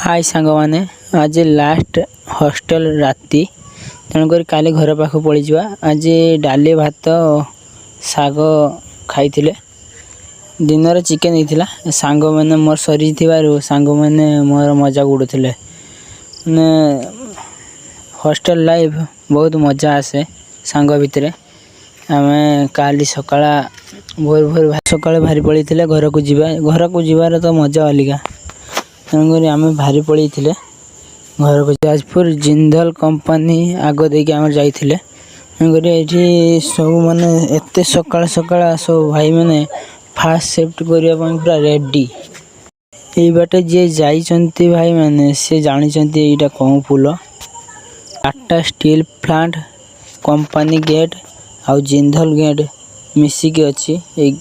हाय सांग मैंने आज लास्ट हॉस्टल राति तेणुक काली घर पाख पड़ी जा। आज डाली भात साग खाई दिन चिकेन होता सांग मैंने मोर सरी सांग मैंने मोर मजा उड़ूले। हॉस्टल लाइफ बहुत मजा आसे सांग भितर। आम काली सकाला भोर भोर सकाल भारी पड़ी घर को जीवार तो मजा अलग। तेणुक आम भारी पड़ी घर को जाजपुर जिंदल कंपनी आग देके आम जाइए। ये सब माने एत सकाल सकाल सब भाई मैंने फास्ट शिफ्ट करने पूरा रेडी। ये बाटे जे जाइछंती भाई मैंने से जानिछंती एटा कौन पुल Tata steel plant company gate आउ जिंदल गेट मिसिक अच्छी ये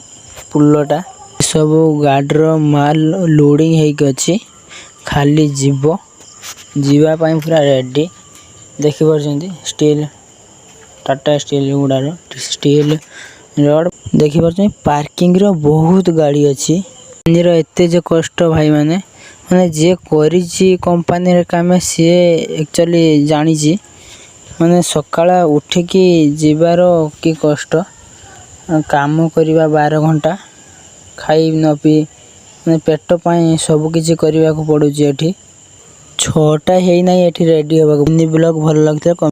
पुलटा। सब गाडर माल लोडिंग होगी खाली जीवाई पूरा रेडी। देखी पार्टी स्टील टाटा स्टील गुड़ार स्टील रड देखी पार्टी पार्किंग रो बहुत गाड़ी अच्छी। एत जो कष्ट भाई माने माने जे करी कंपनी काम सी एक्चुअली जानी माने सकाळ उठिकी जीवार कि कष्ट काम करवा 12 घंटा खाई न पी पेट पाई सब किछि करने को पड़ुछि। 6टा है ना ये रेडी होगा। ब्लॉग भल लगता है।